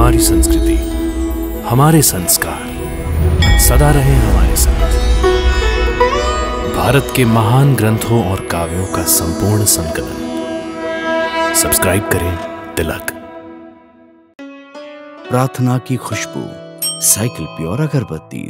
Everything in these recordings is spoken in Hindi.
हमारी संस्कृति, हमारे संस्कार सदा रहे हमारे साथ। भारत के महान ग्रंथों और काव्यों का संपूर्ण संकलन। सब्सक्राइब करें तिलक। प्रार्थना की खुशबू, साइकिल प्योर अगरबत्ती।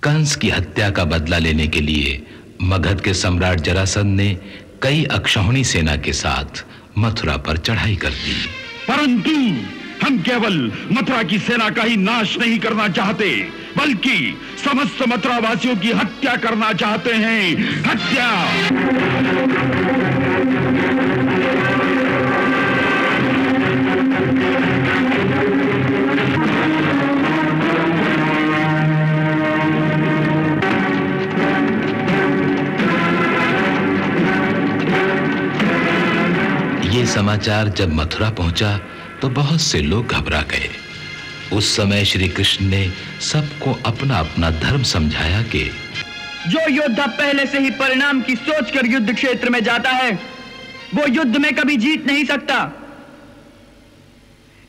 कंस की हत्या का बदला लेने के लिए मगध के सम्राट जरासंध ने कई अक्षौहिणी सेना के साथ मथुरा पर चढ़ाई कर दी। परंतु हम केवल मथुरा की सेना का ही नाश नहीं करना चाहते, बल्कि समस्त मथुरा वासियों की हत्या करना चाहते हैं। हत्या। ये समाचार जब मथुरा पहुंचा तो बहुत से लोग घबरा गए। उस समय श्री कृष्ण ने सबको अपना अपना धर्म समझाया कि जो योद्धा पहले से ही परिणाम की सोचकर युद्ध क्षेत्र में जाता है वो युद्ध में कभी जीत नहीं सकता।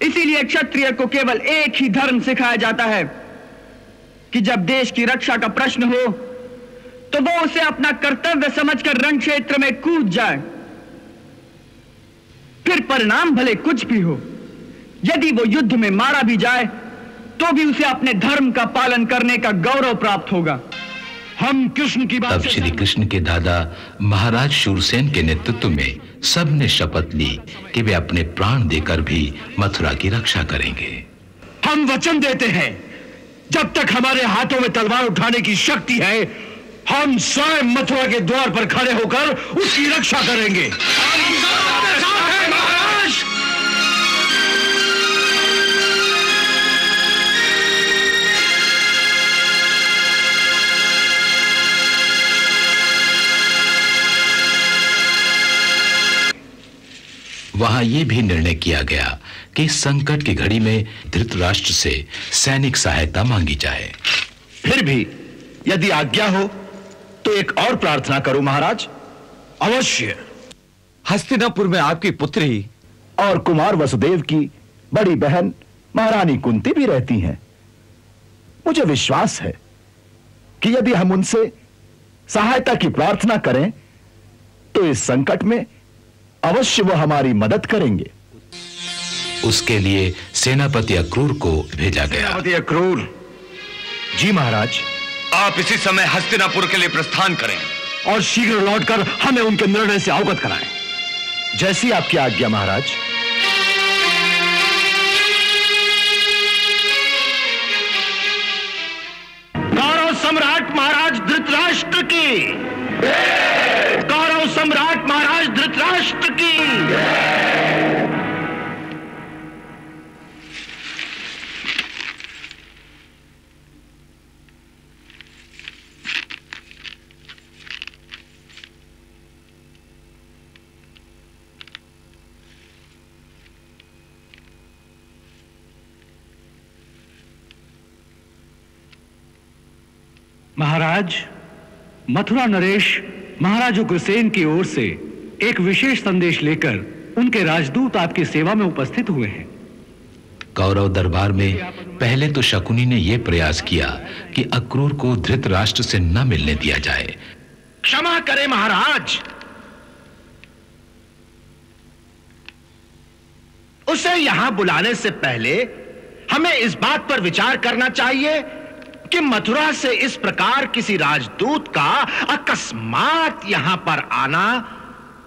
इसीलिए क्षत्रिय को केवल एक ही धर्म सिखाया जाता है कि जब देश की रक्षा का प्रश्न हो तो वो उसे अपना कर्तव्य समझकर रण क्षेत्र में कूद जाए, फिर परिणाम भले कुछ भी हो। यदि वो युद्ध में मारा भी जाए तो भी उसे अपने धर्म का पालन करने का गौरव प्राप्त होगा। हम कृष्ण की बात। तब श्री कृष्ण के दादा महाराज शूरसेन के नेतृत्व में सब ने शपथ ली कि वे अपने प्राण देकर भी मथुरा की रक्षा करेंगे। हम वचन देते हैं, जब तक हमारे हाथों में तलवार उठाने की शक्ति है, हम स्वयं मथुरा के द्वार पर खड़े होकर उसकी रक्षा करेंगे। वहां यह भी निर्णय किया गया कि इस संकट की घड़ी में धृतराष्ट्र से सैनिक सहायता मांगी जाए। फिर भी यदि आज्ञा हो तो एक और प्रार्थना करूं महाराज। अवश्य। हस्तिनापुर में आपकी पुत्री और कुमार वसुदेव की बड़ी बहन महारानी कुंती भी रहती हैं। मुझे विश्वास है कि यदि हम उनसे सहायता की प्रार्थना करें तो इस संकट में अवश्य वो हमारी मदद करेंगे। उसके लिए सेनापति अक्रूर को भेजा गया। सेनापति अक्रूर। जी महाराज। आप इसी समय हस्तिनापुर के लिए प्रस्थान करें और शीघ्र लौटकर हमें उनके निर्णय से अवगत कराएं। जैसी आपकी आज्ञा महाराज। कौरव सम्राट महाराज धृतराष्ट्र की, कौरव सम्राट महाराज धृतराष्ट्र की। महाराज, मथुरा नरेश महाराज उग्रसेन की ओर से एक विशेष संदेश लेकर उनके राजदूत आपकी सेवा में उपस्थित हुए हैं। कौरव दरबार में पहले तो शकुनी ने यह प्रयास किया कि अक्रूर को धृतराष्ट्र से न मिलने दिया जाए। क्षमा करें महाराज, उसे यहां बुलाने से पहले हमें इस बात पर विचार करना चाहिए कि मथुरा से इस प्रकार किसी राजदूत का अकस्मात यहां पर आना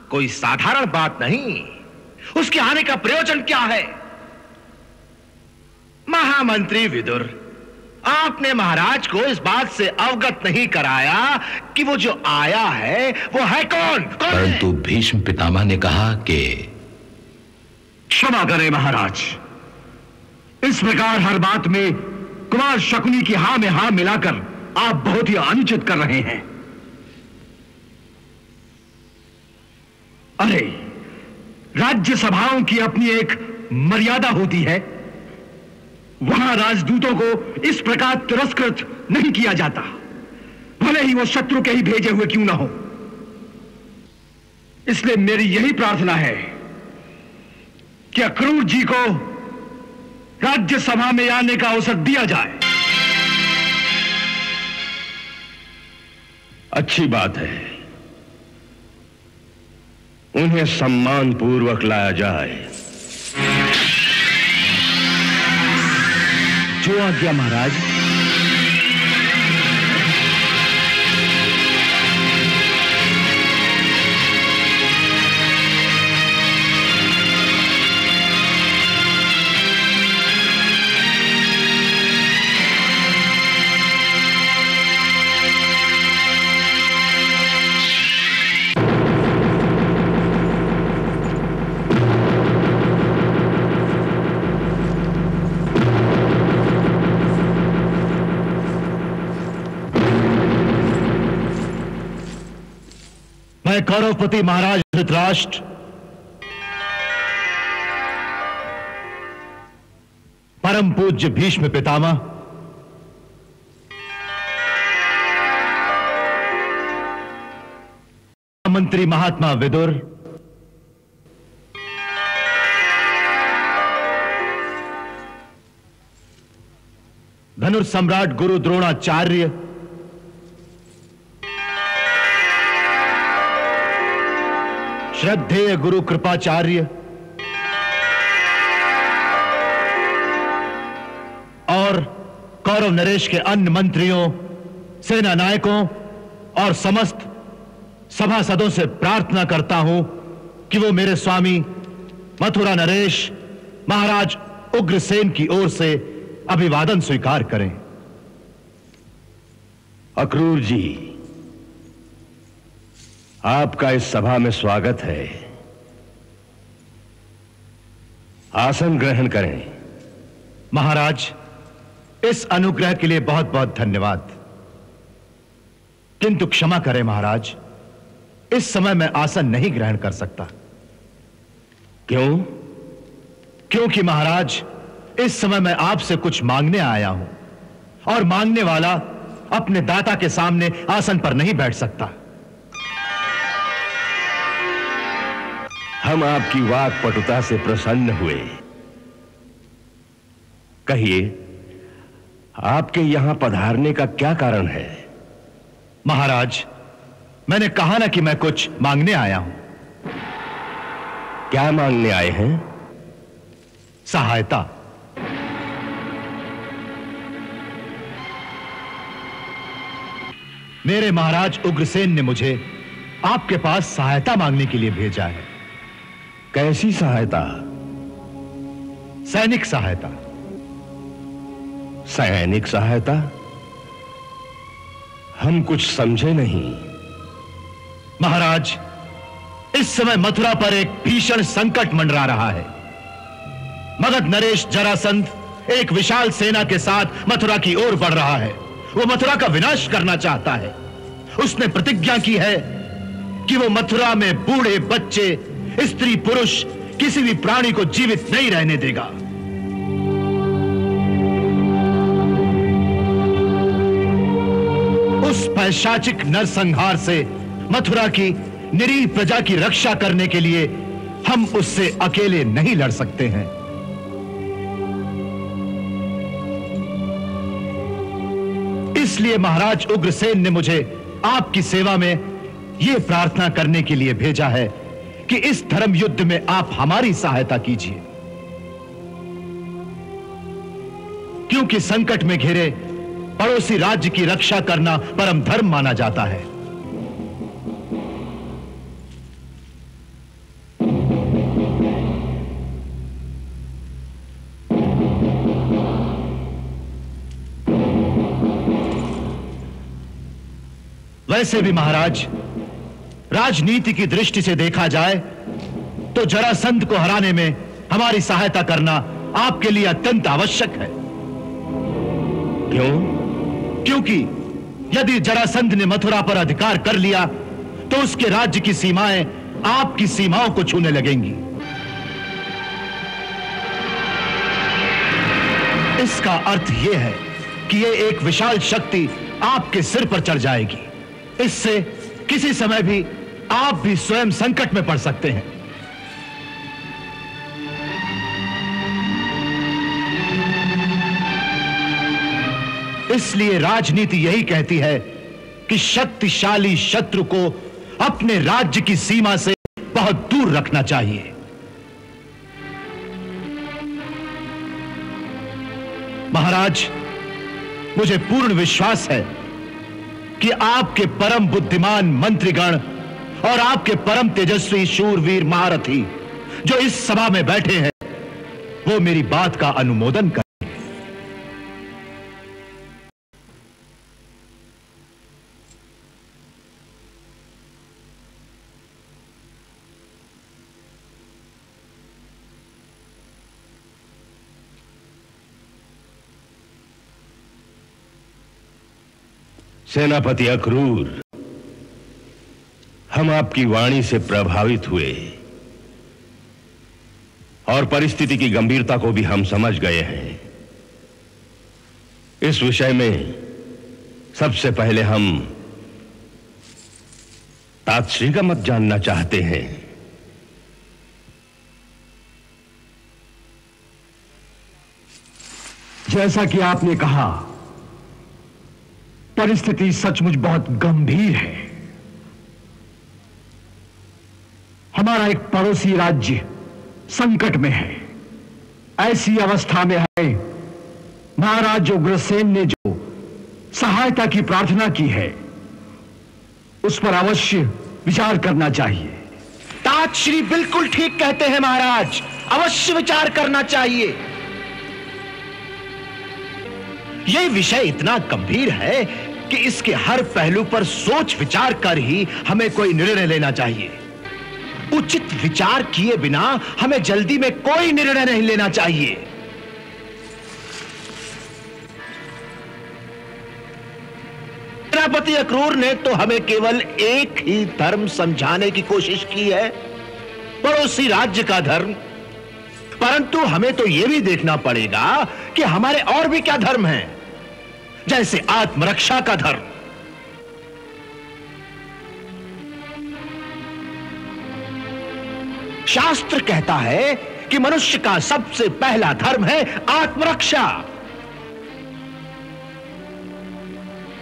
कोई साधारण बात नहीं। उसके आने का प्रयोजन क्या है? महामंत्री विदुर, आपने महाराज को इस बात से अवगत नहीं कराया कि वो जो आया है वो है कौन? परंतु भीष्म पितामह ने कहा कि क्षमा करें महाराज, इस प्रकार हर बात में कुमार शकुनी की हां में हां मिलाकर आप बहुत ही अनुचित कर रहे हैं। अरे, राज्य सभाओं की अपनी एक मर्यादा होती है, वहां राजदूतों को इस प्रकार तिरस्कृत नहीं किया जाता, भले ही वो शत्रु के ही भेजे हुए क्यों ना हो। इसलिए मेरी यही प्रार्थना है कि अक्रूर जी को राज्यसभा में आने का अवसर दिया जाए। अच्छी बात है, उन्हें सम्मान पूर्वक लाया जाए। जो आज्ञा महाराज। मैं कौरवपति महाराज धृतराष्ट्र परम पूज्य भीष्म पितामह, मंत्री महात्मा विदुर, धनुर्सम्राट गुरु द्रोणाचार्य, श्रद्धेय गुरु कृपाचार्य और कौरव नरेश के अन्य मंत्रियों, सेना नायकों और समस्त सभासदों से प्रार्थना करता हूं कि वो मेरे स्वामी मथुरा नरेश महाराज उग्रसेन की ओर से अभिवादन स्वीकार करें। अक्रूर जी, आपका इस सभा में स्वागत है। आसन ग्रहण करें। महाराज, इस अनुग्रह के लिए बहुत बहुत धन्यवाद, किंतु क्षमा करें महाराज, इस समय मैं आसन नहीं ग्रहण कर सकता। क्यों? क्योंकि महाराज, इस समय मैं आपसे कुछ मांगने आया हूं और मांगने वाला अपने दाता के सामने आसन पर नहीं बैठ सकता। हम आपकी वाक्पटुता से प्रसन्न हुए। कहिए, आपके यहां पधारने का क्या कारण है? महाराज, मैंने कहा ना कि मैं कुछ मांगने आया हूं। क्या मांगने आए हैं? सहायता। मेरे महाराज उग्रसेन ने मुझे आपके पास सहायता मांगने के लिए भेजा है। कैसी सहायता? सैनिक सहायता। सैनिक सहायता? हम कुछ समझे नहीं। महाराज, इस समय मथुरा पर एक भीषण संकट मंडरा रहा है। मगध नरेश जरासंध एक विशाल सेना के साथ मथुरा की ओर बढ़ रहा है। वो मथुरा का विनाश करना चाहता है। उसने प्रतिज्ञा की है कि वो मथुरा में बूढ़े, बच्चे, स्त्री, पुरुष, किसी भी प्राणी को जीवित नहीं रहने देगा। उस पैशाचिक नरसंहार से मथुरा की निरीह प्रजा की रक्षा करने के लिए हम उससे अकेले नहीं लड़ सकते हैं। इसलिए महाराज उग्रसेन ने मुझे आपकी सेवा में यह प्रार्थना करने के लिए भेजा है कि इस धर्म युद्ध में आप हमारी सहायता कीजिए, क्योंकि संकट में घिरे पड़ोसी राज्य की रक्षा करना परम धर्म माना जाता है। वैसे भी महाराज, राजनीति की दृष्टि से देखा जाए तो जरासंध को हराने में हमारी सहायता करना आपके लिए अत्यंत आवश्यक है। क्यों? क्योंकि यदि जरासंध ने मथुरा पर अधिकार कर लिया तो उसके राज्य की सीमाएं आपकी सीमाओं को छूने लगेंगी। इसका अर्थ यह है कि यह एक विशाल शक्ति आपके सिर पर चढ़ जाएगी। इससे किसी समय भी आप भी स्वयं संकट में पड़ सकते हैं। इसलिए राजनीति यही कहती है कि शक्तिशाली शत्रु को अपने राज्य की सीमा से बहुत दूर रखना चाहिए। महाराज, मुझे पूर्ण विश्वास है कि आपके परम बुद्धिमान मंत्रीगण और आपके परम तेजस्वी शूरवीर महारथी जो इस सभा में बैठे हैं, वो मेरी बात का अनुमोदन करें। सेनापति अक्रूर, हम आपकी वाणी से प्रभावित हुए और परिस्थिति की गंभीरता को भी हम समझ गए हैं। इस विषय में सबसे पहले हम तातश्री का मत जानना चाहते हैं। जैसा कि आपने कहा, परिस्थिति सचमुच बहुत गंभीर है। हमारा एक पड़ोसी राज्य संकट में है। ऐसी अवस्था में है महाराज उग्रसेन ने जो सहायता की प्रार्थना की है, उस पर अवश्य विचार करना चाहिए। तातश्री बिल्कुल ठीक कहते हैं महाराज, अवश्य विचार करना चाहिए। यह विषय इतना गंभीर है कि इसके हर पहलू पर सोच विचार कर ही हमें कोई निर्णय लेना चाहिए। उचित विचार किए बिना हमें जल्दी में कोई निर्णय नहीं लेना चाहिए। सेनापति अक्रूर ने तो हमें केवल एक ही धर्म समझाने की कोशिश की है, पड़ोसी राज्य का धर्म। परंतु हमें तो यह भी देखना पड़ेगा कि हमारे और भी क्या धर्म हैं, जैसे आत्मरक्षा का धर्म। शास्त्र कहता है कि मनुष्य का सबसे पहला धर्म है आत्मरक्षा।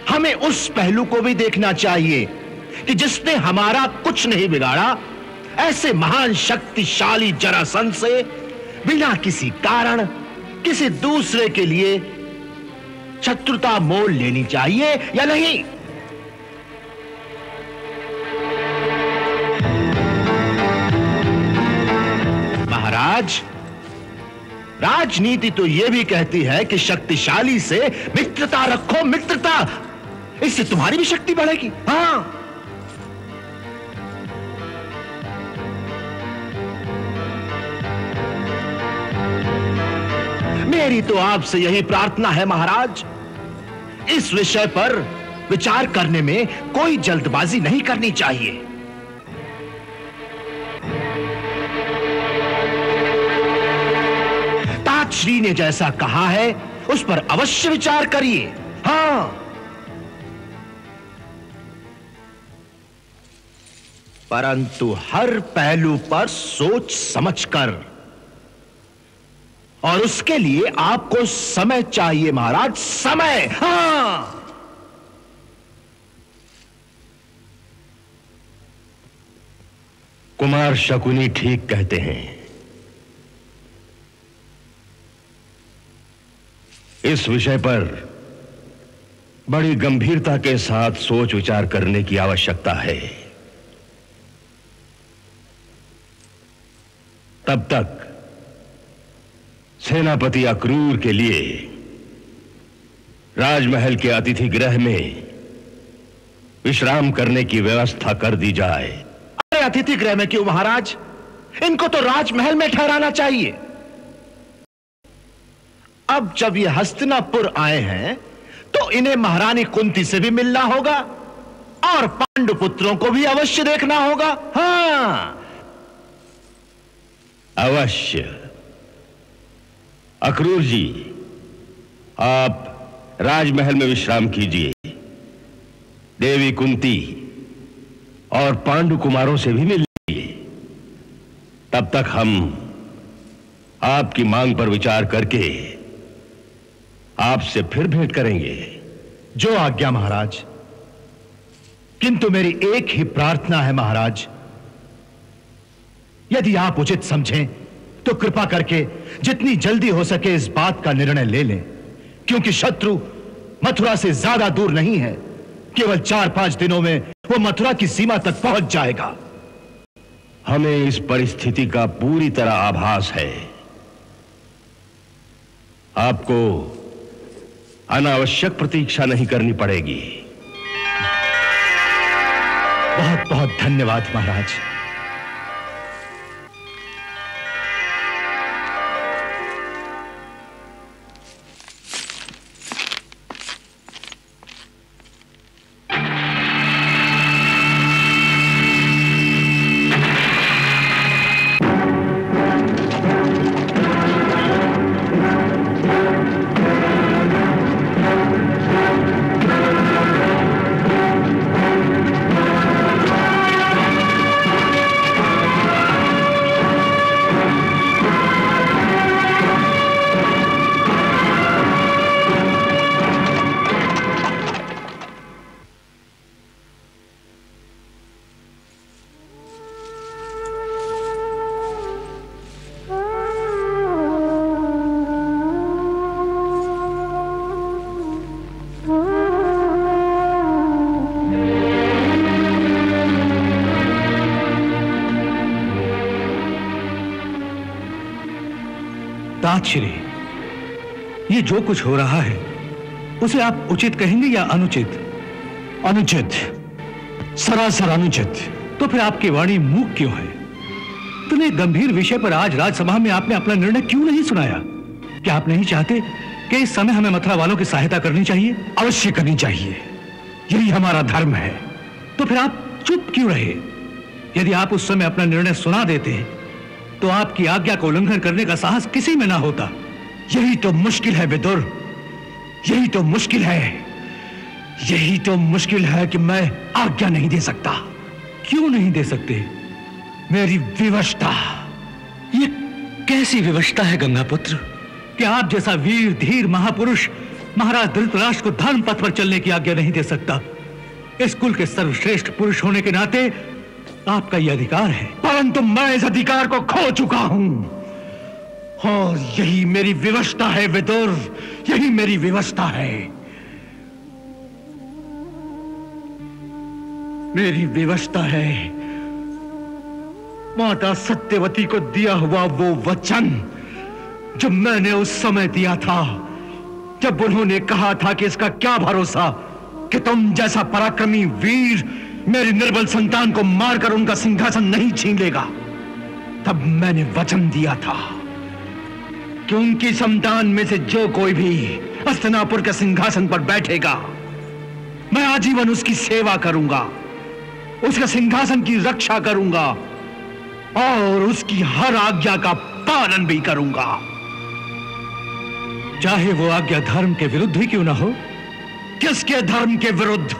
हमें उस पहलू को भी देखना चाहिए कि जिसने हमारा कुछ नहीं बिगाड़ा, ऐसे महान शक्तिशाली जरासंध से बिना किसी कारण किसी दूसरे के लिए शत्रुता मोल लेनी चाहिए या नहीं? महाराज, राजनीति तो यह भी कहती है कि शक्तिशाली से मित्रता रखो, मित्रता। इससे तुम्हारी भी शक्ति बढ़ेगी। हां, मेरी तो आपसे यही प्रार्थना है महाराज, इस विषय पर विचार करने में कोई जल्दबाजी नहीं करनी चाहिए। ताजश्री ने जैसा कहा है उस पर अवश्य विचार करिए। हां, परंतु हर पहलू पर सोच समझकर, और उसके लिए आपको समय चाहिए महाराज, समय। हां, कुमार शकुनी ठीक कहते हैं। इस विषय पर बड़ी गंभीरता के साथ सोच विचार करने की आवश्यकता है। तब तक सेनापति अक्रूर के लिए राजमहल के अतिथि गृह में विश्राम करने की व्यवस्था कर दी जाए। अरे अतिथि गृह में क्यों महाराज? इनको तो राजमहल में ठहराना चाहिए। अब जब ये हस्तिनापुर आए हैं तो इन्हें महारानी कुंती से भी मिलना होगा और पांडुपुत्रों को भी अवश्य देखना होगा। हां, अवश्य। अक्रूर जी, आप राजमहल में विश्राम कीजिए। देवी कुंती और पांडु कुमारों से भी मिल लीजिए। तब तक हम आपकी मांग पर विचार करके आपसे फिर भेंट करेंगे। जो आज्ञा महाराज। किंतु मेरी एक ही प्रार्थना है महाराज, यदि आप उचित समझें तो कृपा करके जितनी जल्दी हो सके इस बात का निर्णय ले लें, क्योंकि शत्रु मथुरा से ज्यादा दूर नहीं है। केवल 4-5 दिनों में वो मथुरा की सीमा तक पहुंच जाएगा। हमें इस परिस्थिति का पूरी तरह आभास है। आपको अनावश्यक प्रतीक्षा नहीं करनी पड़ेगी। बहुत बहुत धन्यवाद महाराज। ताजश्री, ये जो कुछ हो रहा है उसे आप उचित कहेंगे या अनुचित? अनुचित, सरासर अनुचित। तो फिर आपकी वाणी मूक क्यों है? इतने गंभीर विषय पर आज राजसभा में आपने अपना निर्णय क्यों नहीं सुनाया? क्या आप नहीं चाहते कि इस समय हमें मथुरा वालों की सहायता करनी चाहिए? अवश्य करनी चाहिए, यही हमारा धर्म है। तो फिर आप चुप क्यों रहे? यदि आप उस समय अपना निर्णय सुना देते तो आपकी आज्ञा का उल्लंघन करने का साहस किसी में ना होता। यही तो मुश्किल है विदुर, यही तो मुश्किल है, यही तो मुश्किल है कि मैं आज्ञा नहीं दे सकता। क्यों नहीं दे सकते? मेरी विवशता। ये कैसी विवशता है गंगापुत्र कि आप जैसा वीर धीर महापुरुष महाराज धृतराष्ट्र को धर्म पथ पर चलने की आज्ञा नहीं दे सकता? इस कुल के सर्वश्रेष्ठ पुरुष होने के नाते आपका यह अधिकार है, परंतु मैं इस अधिकार को खो चुका हूं और यही मेरी विवशता है विदुर, यही मेरी विवशता है। मेरी विवशता है माता सत्यवती को दिया हुआ वो वचन जो मैंने उस समय दिया था, जब उन्होंने कहा था कि इसका क्या भरोसा कि तुम जैसा पराक्रमी वीर मेरी निर्बल संतान को मारकर उनका सिंहासन नहीं छीन लेगा। तब मैंने वचन दिया था कि उनकी संतान में से जो कोई भी हस्तिनापुर के सिंहासन पर बैठेगा, मैं आजीवन उसकी सेवा करूंगा, उसके सिंहासन की रक्षा करूंगा और उसकी हर आज्ञा का पालन भी करूंगा, चाहे वो आज्ञा धर्म के विरुद्ध ही क्यों ना हो। किसके धर्म के विरुद्ध?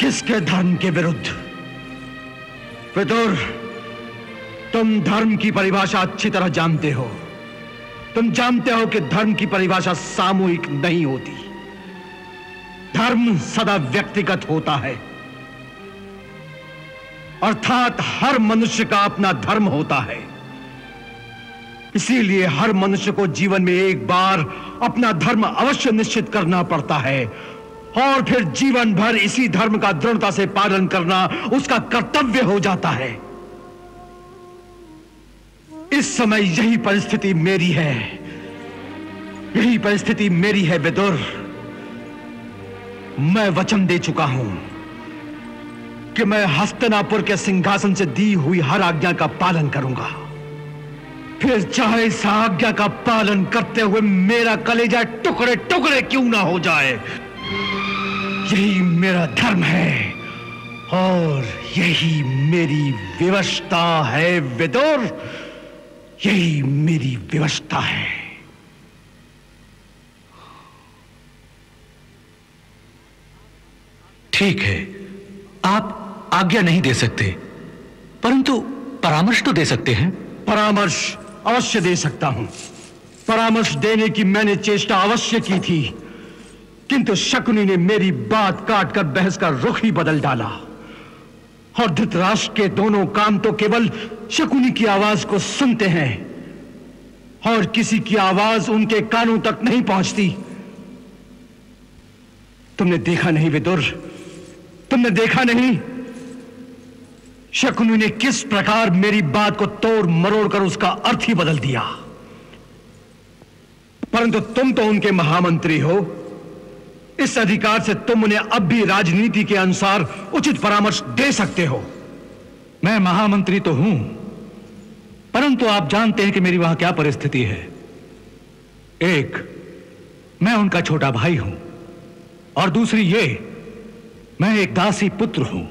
किसके धर्म के विरुद्ध? विदुर, तुम धर्म की परिभाषा अच्छी तरह जानते हो। तुम जानते हो कि धर्म की परिभाषा सामूहिक नहीं होती। धर्म सदा व्यक्तिगत होता है, अर्थात हर मनुष्य का अपना धर्म होता है। इसीलिए हर मनुष्य को जीवन में एक बार अपना धर्म अवश्य निश्चित करना पड़ता है और फिर जीवन भर इसी धर्म का दृढ़ता से पालन करना उसका कर्तव्य हो जाता है। इस समय यही परिस्थिति मेरी है, यही परिस्थिति मेरी है विदुर। मैं वचन दे चुका हूं कि मैं हस्तिनापुर के सिंहासन से दी हुई हर आज्ञा का पालन करूंगा, फिर चाहे इस आज्ञा का पालन करते हुए मेरा कलेजा टुकड़े टुकड़े क्यों ना हो जाए। यही मेरा धर्म है और यही मेरी विवशता है विदुर, यही मेरी विवशता है। ठीक है, आप आज्ञा नहीं दे सकते, परंतु परामर्श तो दे सकते हैं। परामर्श अवश्य दे सकता हूं। परामर्श देने की मैंने चेष्टा अवश्य की थी, किंतु शकुनी ने मेरी बात काटकर बहस का रुख ही बदल डाला और धृतराष्ट्र के दोनों कान तो केवल शकुनी की आवाज को सुनते हैं और किसी की आवाज उनके कानों तक नहीं पहुंचती। तुमने देखा नहीं विदुर, तुमने देखा नहीं शकुनी ने किस प्रकार मेरी बात को तोड़ मरोड़ कर उसका अर्थ ही बदल दिया। परंतु तुम तो उनके महामंत्री हो, इस अधिकार से तुम उन्हें अब भी राजनीति के अनुसार उचित परामर्श दे सकते हो। मैं महामंत्री तो हूं, परंतु आप जानते हैं कि मेरी वहां क्या परिस्थिति है। एक, मैं उनका छोटा भाई हूं और दूसरी ये, मैं एक दासी पुत्र हूं,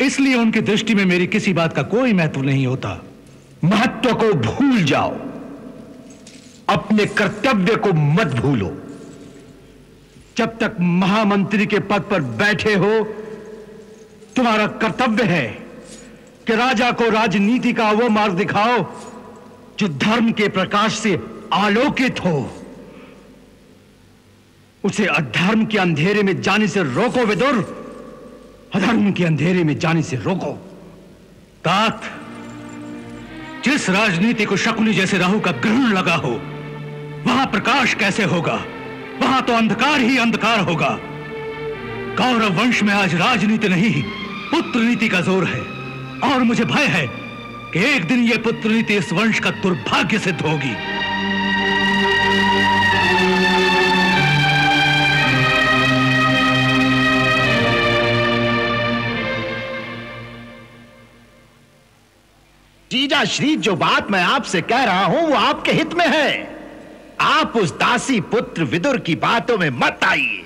इसलिए उनकी दृष्टि में मेरी किसी बात का कोई महत्व नहीं होता। महत्व को भूल जाओ, अपने कर्तव्य को मत भूलो। जब तक महामंत्री के पद पर बैठे हो, तुम्हारा कर्तव्य है कि राजा को राजनीति का वो मार्ग दिखाओ जो धर्म के प्रकाश से आलोकित हो, उसे अधर्म के अंधेरे में जाने से रोको विदुर, अधर्म के अंधेरे में जाने से रोको। तात, जिस राजनीति को शकुनी जैसे राहु का ग्रहण लगा हो, वहां प्रकाश कैसे होगा? वहां तो अंधकार ही अंधकार होगा। कौरव वंश में आज राजनीति नहीं, पुत्र नीति का जोर है और मुझे भय है कि एक दिन यह पुत्र नीति इस वंश का दुर्भाग्य सिद्ध होगी। जीजा श्री, जो बात मैं आपसे कह रहा हूं वो आपके हित में है। आप उस दासी पुत्र विदुर की बातों में मत आइए।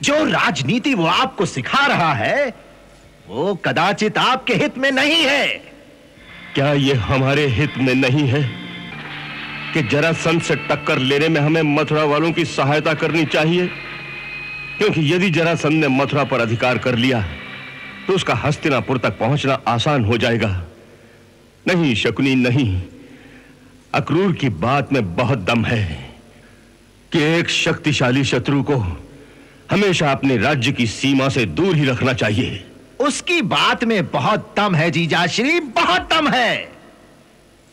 जो राजनीति वो आपको सिखा रहा है वो कदाचित आपके हित में नहीं है। क्या ये हमारे हित में नहीं है कि जरासंध से टक्कर लेने में हमें मथुरा वालों की सहायता करनी चाहिए? क्योंकि यदि जरासंध ने मथुरा पर अधिकार कर लिया तो उसका हस्तिनापुर तक पहुंचना आसान हो जाएगा। नहीं शकुनी, नहीं, अक्रूर की बात में बहुत दम है कि एक शक्तिशाली शत्रु को हमेशा अपने राज्य की सीमा से दूर ही रखना चाहिए। उसकी बात में बहुत दम है जीजाश्री, बहुत दम है।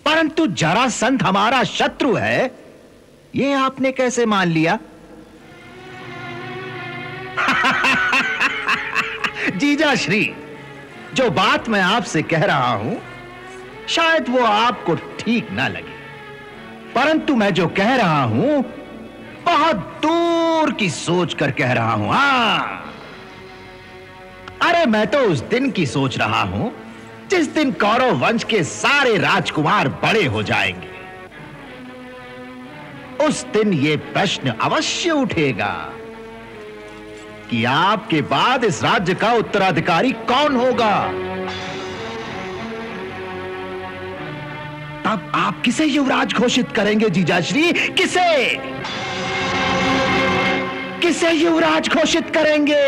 परंतु जरासंध हमारा शत्रु है, ये आपने कैसे मान लिया? जीजाश्री, जो बात मैं आपसे कह रहा हूं शायद वो आपको ठीक ना लगे, परंतु मैं जो कह रहा हूं बहुत दूर की सोच कर कह रहा हूं। हां, अरे मैं तो उस दिन की सोच रहा हूं जिस दिन कौरव वंश के सारे राजकुमार बड़े हो जाएंगे। उस दिन यह प्रश्न अवश्य उठेगा कि आपके बाद इस राज्य का उत्तराधिकारी कौन होगा। तब आप किसे युवराज घोषित करेंगे जीजाश्री? किसे युवराज घोषित करेंगे?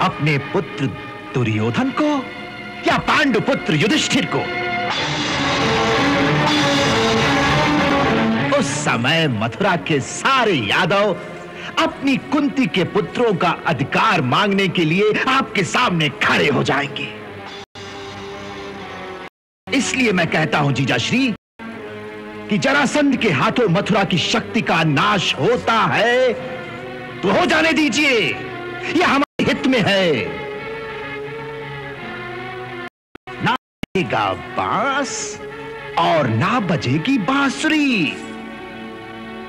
अपने पुत्र दुर्योधन को या पांडुपुत्र युधिष्ठिर को? उस समय मथुरा के सारे यादव अपनी कुंती के पुत्रों का अधिकार मांगने के लिए आपके सामने खड़े हो जाएंगे। इसलिए मैं कहता हूं जीजाश्री कि जरासंध के हाथों मथुरा की शक्ति का नाश होता है तो हो जाने दीजिए, यह हमारे हित में है। ना बजेगा बांस और ना बजेगी बांसुरी,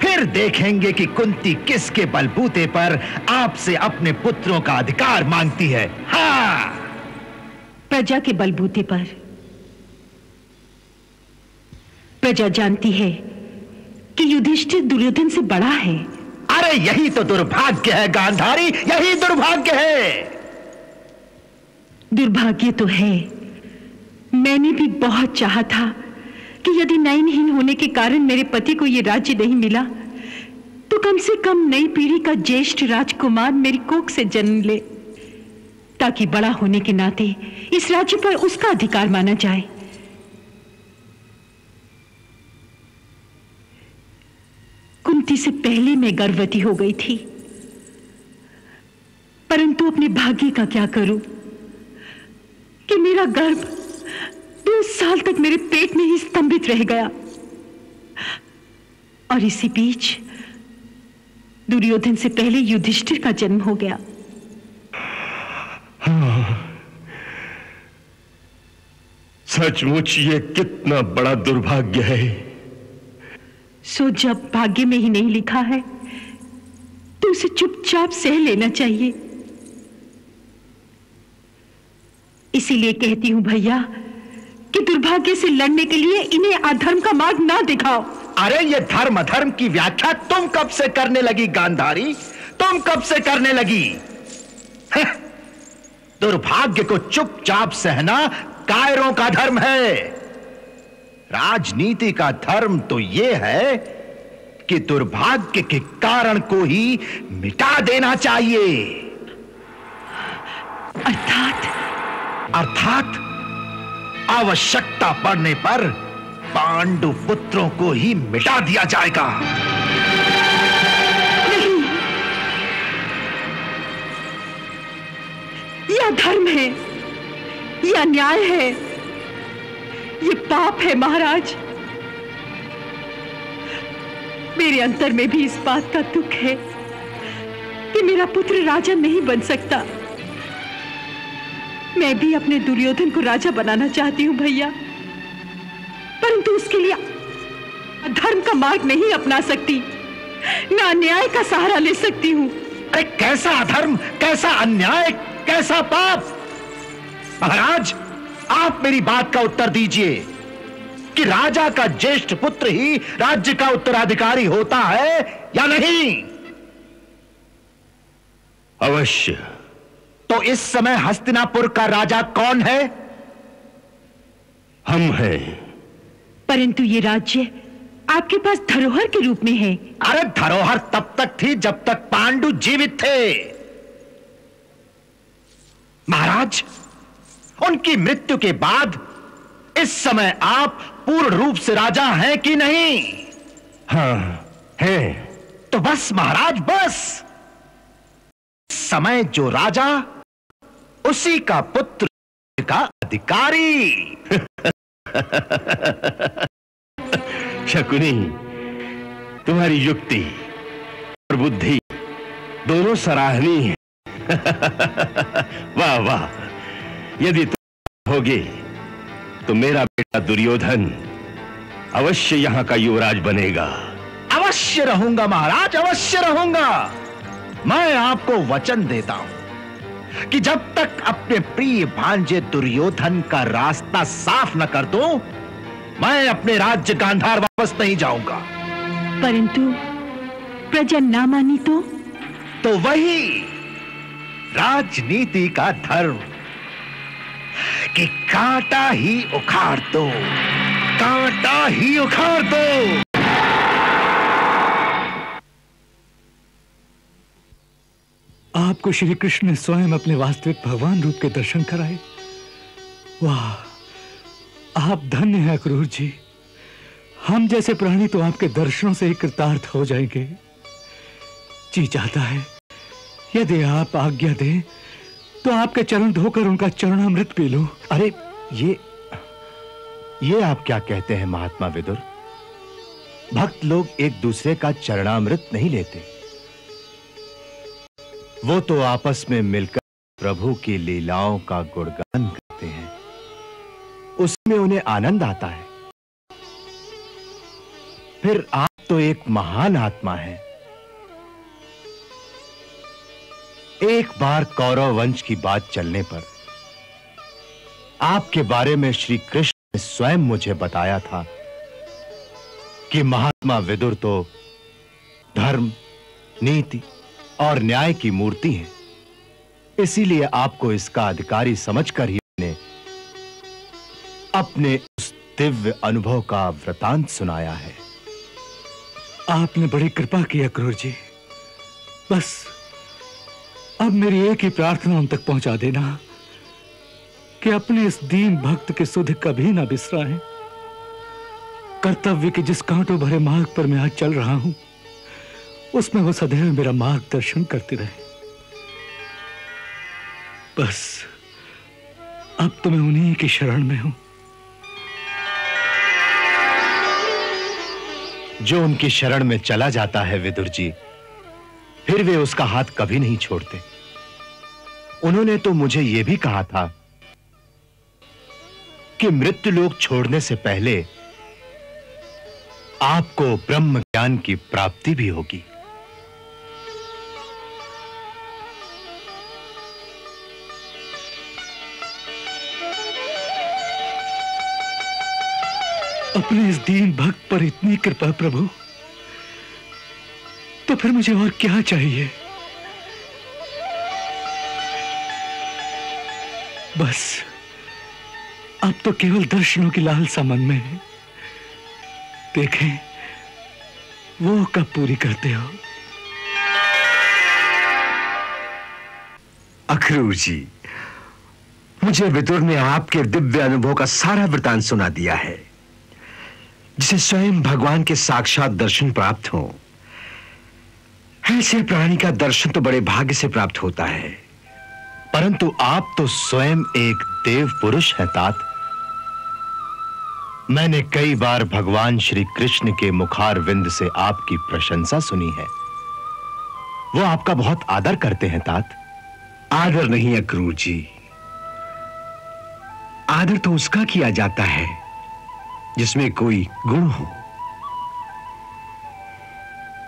फिर देखेंगे कि कुंती किसके बलबूते पर आपसे अपने पुत्रों का अधिकार मांगती है। हाँ, प्रजा के बलबूते पर। प्रजा जानती है कि युधिष्ठिर दुर्योधन से बड़ा है। अरे यही तो दुर्भाग्य है गांधारी, यही दुर्भाग्य है। दुर्भाग्य तो है। मैंने भी बहुत चाहा था कि यदि नयनहीन होने के कारण मेरे पति को यह राज्य नहीं मिला तो कम से कम नई पीढ़ी का ज्येष्ठ राजकुमार मेरी कोख से जन्म ले, ताकि बड़ा होने के नाते इस राज्य पर उसका अधिकार माना जाए। कुंती से पहले मैं गर्भवती हो गई थी, परंतु अपने भाग्य का क्या करूं कि मेरा गर्भ 2 साल तक मेरे पेट में ही स्तंभित रह गया। और इसी बीच दुर्योधन से पहले युधिष्ठिर का जन्म हो गया। सचमुच ये कितना बड़ा दुर्भाग्य है। सो जब भाग्य में ही नहीं लिखा है तो उसे चुपचाप सह लेना चाहिए। इसीलिए कहती हूं भैया कि दुर्भाग्य से लड़ने के लिए इन्हें अधर्म का मार्ग ना दिखाओ। अरे ये धर्म अधर्म की व्याख्या तुम कब से करने लगी गांधारी? तुम कब से करने लगी? दुर्भाग्य को चुपचाप सहना कायरों का धर्म है। राजनीति का धर्म तो यह है कि दुर्भाग्य के कारण को ही मिटा देना चाहिए। अर्थात आवश्यकता पड़ने पर पांडु पुत्रों को ही मिटा दिया जाएगा। नहीं, यह धर्म है, यह न्याय है, ये पाप है महाराज। मेरे अंतर में भी इस बात का दुख है कि मेरा पुत्र राजा नहीं बन सकता। मैं भी अपने दुर्योधन को राजा बनाना चाहती हूं भैया, परंतु उसके लिए धर्म का मार्ग नहीं अपना सकती, ना न्याय का सहारा ले सकती हूं। अरे कैसा अधर्म, कैसा अन्याय, कैसा पाप? महाराज, आप मेरी बात का उत्तर दीजिए कि राजा का ज्येष्ठ पुत्र ही राज्य का उत्तराधिकारी होता है या नहीं? अवश्य। तो इस समय हस्तिनापुर का राजा कौन है? हम हैं। परंतु ये राज्य आपके पास धरोहर के रूप में है। अरे धरोहर तब तक थी जब तक पांडु जीवित थे। महाराज, उनकी मृत्यु के बाद इस समय आप पूर्ण रूप से राजा हैं कि नहीं? हाँ, हैं। तो बस महाराज, बस। समय जो राजा उसी का पुत्र का अधिकारी। शकुनी, तुम्हारी युक्ति और बुद्धि दोनों सराहनीय हैं। वाह वाह। यदि तुम होगे तो मेरा बेटा दुर्योधन अवश्य यहां का युवराज बनेगा। अवश्य रहूंगा महाराज, अवश्य रहूंगा। मैं आपको वचन देता हूं कि जब तक अपने प्रिय भांजे दुर्योधन का रास्ता साफ न कर दूं, मैं अपने राज्य गांधार वापस नहीं जाऊंगा। परंतु प्रजा ना मानी तो वही राजनीति का धर्म कि कांटा ही उखाड़ दो, कांटा ही उखाड़ दो। आपको श्री कृष्ण ने स्वयं अपने वास्तविक भगवान रूप के दर्शन कराए। वाह, आप धन्य हैं अक्रूर जी। हम जैसे प्राणी तो आपके दर्शनों से ही कृतार्थ हो जाएंगे। जी चाहता है यदि आप आज्ञा दें तो आपके चरण धोकर उनका चरणामृत पी लूं। अरे ये आप क्या कहते हैं महात्मा विदुर? भक्त लोग एक दूसरे का चरणामृत नहीं लेते। वो तो आपस में मिलकर प्रभु की लीलाओं का गुणगान करते हैं, उसमें उन्हें आनंद आता है। फिर आप तो एक महान आत्मा हैं। एक बार कौरव वंश की बात चलने पर आपके बारे में श्री कृष्ण ने स्वयं मुझे बताया था कि महात्मा विदुर तो धर्म, नीति और न्याय की मूर्ति हैं। इसीलिए आपको इसका अधिकारी समझकर ही मैंने अपने उस दिव्य अनुभव का वृतांत सुनाया है। आपने बड़ी कृपा की अक्रूर जी। बस अब मेरी एक ही प्रार्थना उन तक पहुंचा देना कि अपने इस दीन भक्त के सुध कभी ना बिसराएं। कर्तव्य के जिस कांटों भरे मार्ग पर मैं आज चल रहा हूं, उसमें वो सदैव मेरा मार्गदर्शन करती रहे। बस अब तो मैं उन्हीं की शरण में हूं। जो उनकी शरण में चला जाता है विदुर जी, फिर वे उसका हाथ कभी नहीं छोड़ते। उन्होंने तो मुझे यह भी कहा था कि मृत्यु लोक छोड़ने से पहले आपको ब्रह्म ज्ञान की प्राप्ति भी होगी। अपने इस दीन भक्त पर इतनी कृपा प्रभु, तो फिर मुझे और क्या चाहिए? बस अब तो केवल दर्शनों की लालसा मन में है। देखें वो कब पूरी करते हो। अक्रूर जी, मुझे विदुर ने आपके दिव्य अनुभव का सारा वृतांत सुना दिया है। जिसे स्वयं भगवान के साक्षात दर्शन प्राप्त हो, ऐसे प्राणी का दर्शन तो बड़े भाग्य से प्राप्त होता है। परंतु आप तो स्वयं एक देव पुरुष हैं तात। मैंने कई बार भगवान श्री कृष्ण के मुखार विंद से आपकी प्रशंसा सुनी है। वो आपका बहुत आदर करते हैं तात। आदर नहीं अक्रूर जी, आदर तो उसका किया जाता है जिसमें कोई गुण हो।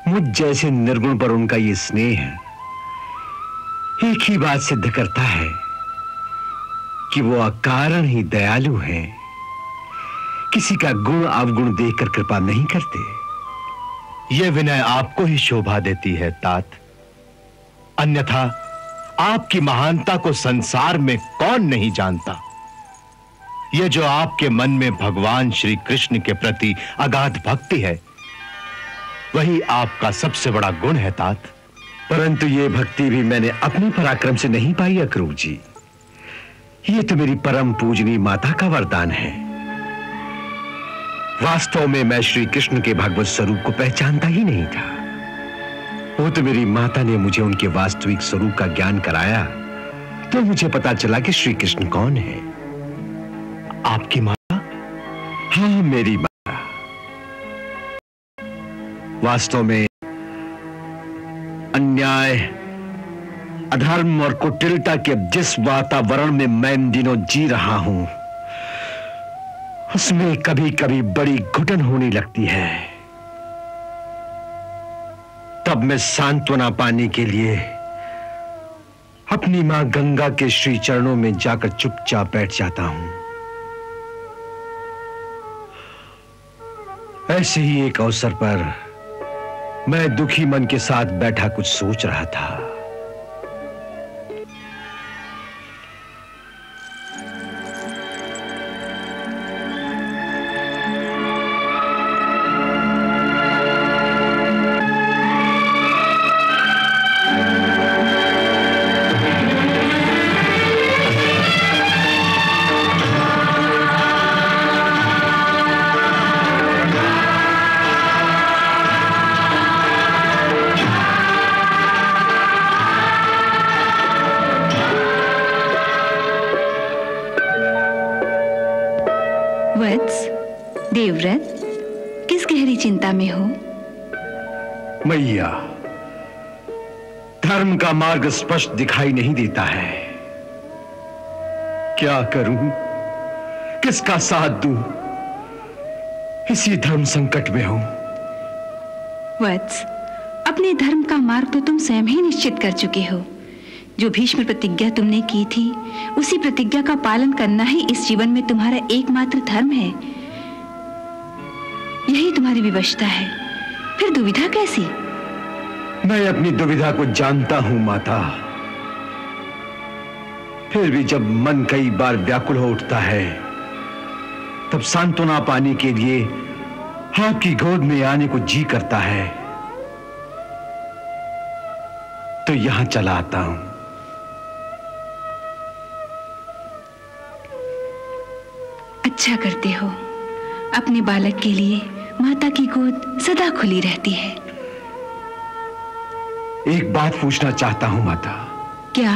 मुझ जैसे निर्गुण पर उनका ये स्नेह एक ही बात सिद्ध करता है कि वो अकारण ही दयालु हैं। किसी का गुण अवगुण देखकर कृपा नहीं करते। ये विनय आपको ही शोभा देती है तात। अन्यथा आपकी महानता को संसार में कौन नहीं जानता। ये जो आपके मन में भगवान श्री कृष्ण के प्रति अगाध भक्ति है, वही आपका सबसे बड़ा गुण है तात। परंतु ये भक्ति भी मैंने अपने पराक्रम से नहीं पाई अक्रूर जी। ये तो मेरी परम पूजनीय माता का वरदान है। वास्तव में मैं श्री कृष्ण के भगवत स्वरूप को पहचानता ही नहीं था। वो तो मेरी माता ने मुझे उनके वास्तविक स्वरूप का ज्ञान कराया, तो मुझे पता चला कि श्री कृष्ण कौन है। आपकी माता? हाँ, मेरी माता। वास्तव में अन्याय, अधर्म और कुटिलता के जिस वातावरण में मैं इन दिनों जी रहा हूं, उसमें कभी कभी बड़ी घुटन होने लगती है। तब मैं सांत्वना पाने के लिए अपनी मां गंगा के श्री चरणों में जाकर चुपचाप बैठ जाता हूं। ऐसे ही एक अवसर पर मैं दुखी मन के साथ बैठा कुछ सोच रहा था। देवव्रत, किस गहरी चिंता में हो? मैया, धर्म का मार्ग स्पष्ट दिखाई नहीं देता है। क्या करूं, किसका साथ दूं? इसी धर्म संकट में हूं। वत्स, अपने धर्म का मार्ग तो तुम स्वयं ही निश्चित कर चुके हो। जो भीष्म प्रतिज्ञा तुमने की थी, उसी प्रतिज्ञा का पालन करना ही इस जीवन में तुम्हारा एकमात्र धर्म है। यही तुम्हारी विवशता है, फिर दुविधा कैसी? मैं अपनी दुविधा को जानता हूं माता। फिर भी जब मन कई बार व्याकुल हो उठता है, तब सांत्वना पाने के लिए आपकी गोद में आने को जी करता है, तो यहां चला आता हूं। अच्छा करते हो। अपने बालक के लिए माता की गोद सदा खुली रहती है। एक बात पूछना चाहता हूं माता। क्या?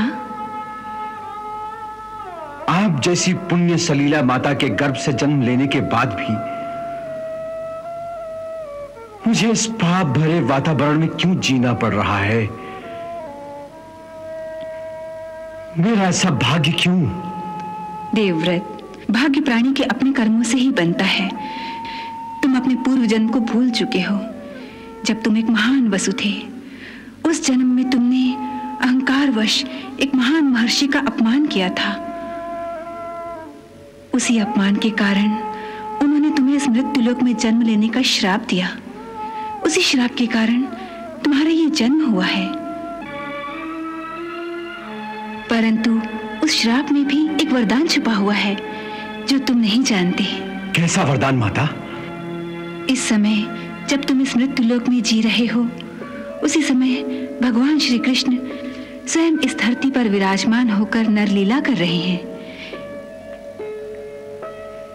आप जैसी पुण्य सलीला माता के गर्भ से जन्म लेने के बाद भी मुझे इस पाप भरे वातावरण में क्यों जीना पड़ रहा है? मेरा ऐसा भाग्य क्यों? देवव्रत, भाग्य प्राणी के अपने कर्मों से ही बनता है। तुम अपने पूर्व जन्म को भूल चुके हो। जब तुम एक महान वसु थे, उस जन्म में तुमने अहंकारवश एक महान महर्षि का अपमान किया था। उसी अपमान के कारण उन्होंने तुम्हें इस मृत्युलोक में जन्म लेने का श्राप दिया। उसी श्राप के कारण तुम्हारा ये जन्म हुआ है। परंतु उस श्राप में भी एक वरदान छुपा हुआ है जो तुम नहीं जानते। कैसा वरदान माता? इस समय जब तुम इस मृत्युलोक में जी रहे हो, उसी समय भगवान श्री कृष्ण स्वयं इस धरती पर विराजमान होकर नरलीला कर रहे हैं।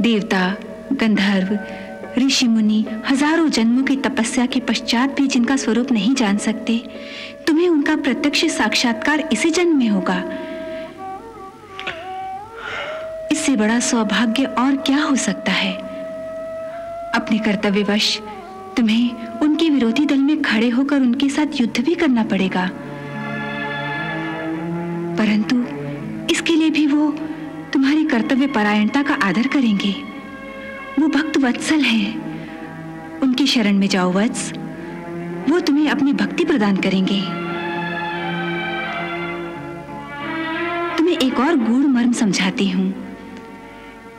देवता, गंधर्व, ऋषि मुनि हजारों जन्मों की तपस्या के पश्चात भी जिनका स्वरूप नहीं जान सकते, तुम्हें उनका प्रत्यक्ष साक्षात्कार इसी जन्म में होगा। इससे बड़ा सौभाग्य और क्या हो सकता है? अपने कर्तव्यवश तुम्हें उनके विरोधी दल में खड़े होकर उनके साथ युद्ध भी करना पड़ेगा, परंतु इसके लिए भी वो तुम्हारी कर्तव्य परायणता का आदर करेंगे। वो भक्त वत्सल हैं। उनकी शरण में जाओ वत्स, वो तुम्हें अपनी भक्ति प्रदान करेंगे। तुम्हें एक और गूढ़ मर्म समझाती हूं।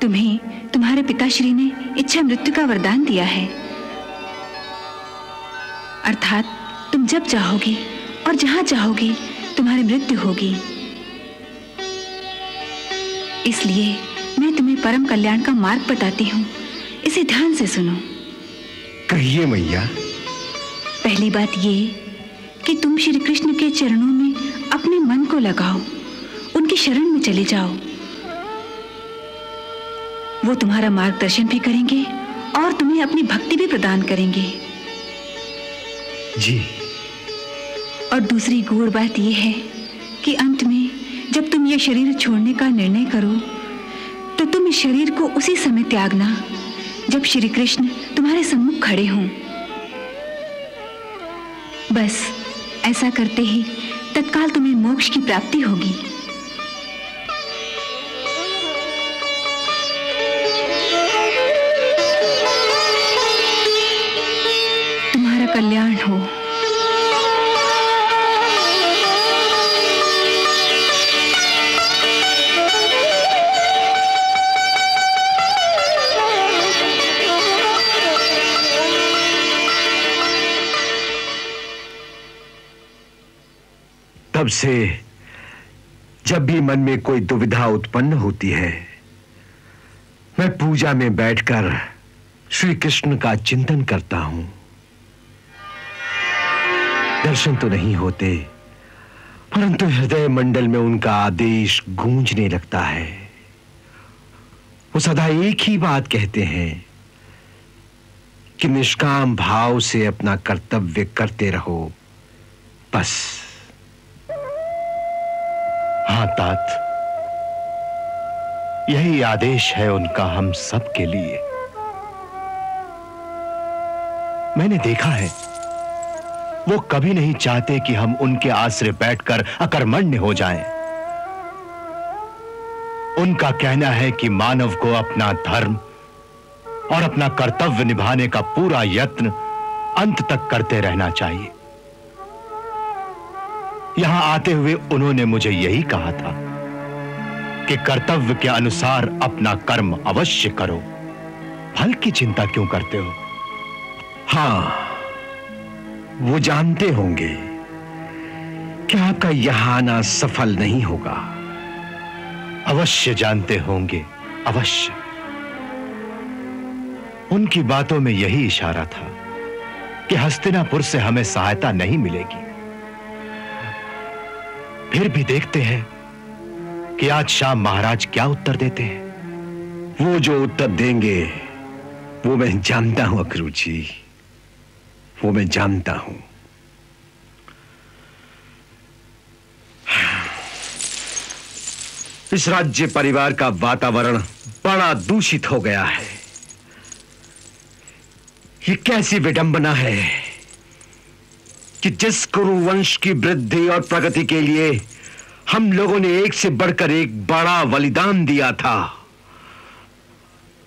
तुम्हें तुम्हारे पिताश्री ने इच्छा मृत्यु का वरदान दिया है, अर्थात तुम जब चाहोगे और जहां चाहोगे तुम्हारी मृत्यु होगी। इसलिए मैं तुम्हें परम कल्याण का मार्ग बताती हूँ, इसे ध्यान से सुनो। कहिए मैया। पहली बात ये कि तुम श्री कृष्ण के चरणों में अपने मन को लगाओ, उनकी शरण में चले जाओ। वो तुम्हारा मार्गदर्शन भी करेंगे और तुम्हें अपनी भक्ति भी प्रदान करेंगे। जी, और दूसरी गूढ़ बात यह है कि अंत में जब तुम यह शरीर छोड़ने का निर्णय करो तो तुम इस शरीर को उसी समय त्यागना जब श्री कृष्ण तुम्हारे सम्मुख खड़े हों। बस ऐसा करते ही तत्काल तुम्हें मोक्ष की प्राप्ति होगी। तुम्हारा कल्याण हो। तब से जब भी मन में कोई दुविधा उत्पन्न होती है, मैं पूजा में बैठकर श्री कृष्ण का चिंतन करता हूं। दर्शन तो नहीं होते, परंतु हृदय मंडल में उनका आदेश गूंजने लगता है। वो सदा एक ही बात कहते हैं कि निष्काम भाव से अपना कर्तव्य करते रहो, बस। हाँ तात, यही आदेश है उनका हम सब के लिए। मैंने देखा है वो कभी नहीं चाहते कि हम उनके आश्रय बैठकर अकर्मण्य हो जाएं। उनका कहना है कि मानव को अपना धर्म और अपना कर्तव्य निभाने का पूरा यत्न अंत तक करते रहना चाहिए। यहां आते हुए उन्होंने मुझे यही कहा था कि कर्तव्य के अनुसार अपना कर्म अवश्य करो, फल की चिंता क्यों करते हो? हाँ, वो जानते होंगे कि आपका यहां आना सफल नहीं होगा। अवश्य जानते होंगे, अवश्य। उनकी बातों में यही इशारा था कि हस्तिनापुर से हमें सहायता नहीं मिलेगी। फिर भी देखते हैं कि आज शाम महाराज क्या उत्तर देते हैं। वो जो उत्तर देंगे वो मैं जानता हूं अक्रूर जी, वो मैं जानता हूं। इस राज्य परिवार का वातावरण बड़ा दूषित हो गया है। ये कैसी विडंबना है कि जिस कुरु वंश की वृद्धि और प्रगति के लिए हम लोगों ने एक से बढ़कर एक बड़ा बलिदान दिया था,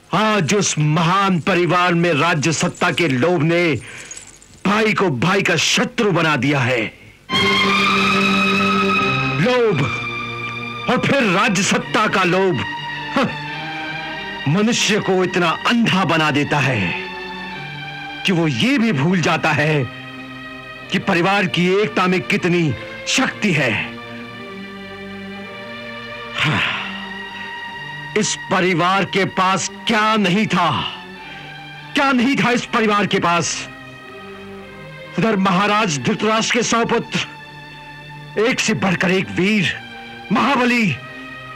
आज उस महान परिवार में राज्य सत्ता के लोभ ने भाई को भाई का शत्रु बना दिया है। लोभ और फिर राज्य सत्ता का लोभ मनुष्य को इतना अंधा बना देता है कि वो ये भी भूल जाता है कि परिवार की एकता में कितनी शक्ति है। इस परिवार के पास क्या नहीं था, क्या नहीं था इस परिवार के पास। उधर महाराज धृतराष्ट्र के 100 पुत्र, एक से बढ़कर एक वीर महाबली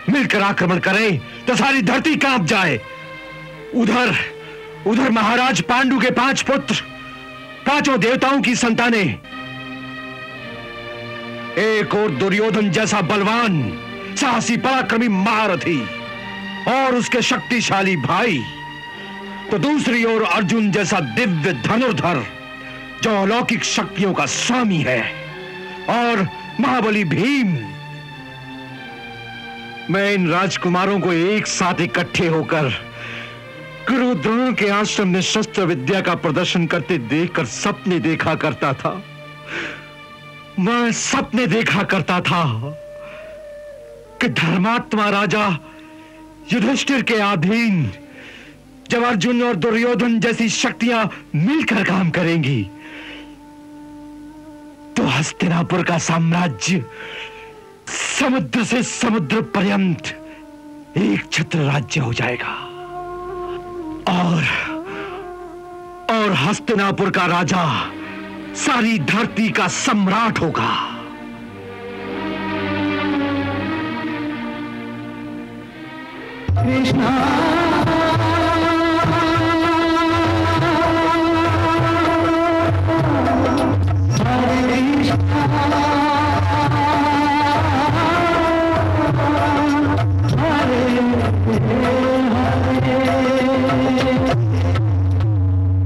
मिलकर आक्रमण करें तो सारी धरती कांप जाए। उधर महाराज पांडु के 5 पुत्र, 5 देवताओं की संतानें, एक और दुर्योधन जैसा बलवान साहसी पराक्रमी महारथी और उसके शक्तिशाली भाई, तो दूसरी ओर अर्जुन जैसा दिव्य धनुर्धर जो अलौकिक शक्तियों का स्वामी है, और महाबली भीम। मैं इन राजकुमारों को एक साथ इकट्ठे होकर गुरु द्रोण के आश्रम में शस्त्र विद्या का प्रदर्शन करते देखकर सपने देखा करता था। मैं सपने देखा करता था कि धर्मात्मा राजा युधिष्ठिर के अधीन जब अर्जुन और दुर्योधन जैसी शक्तियां मिलकर काम करेंगी तो हस्तिनापुर का साम्राज्य समुद्र से समुद्र पर्यंत एक छत्र राज्य हो जाएगा, और हस्तिनापुर का राजा सारी धरती का सम्राट होगा। कृष्णा हरे कृष्णा है।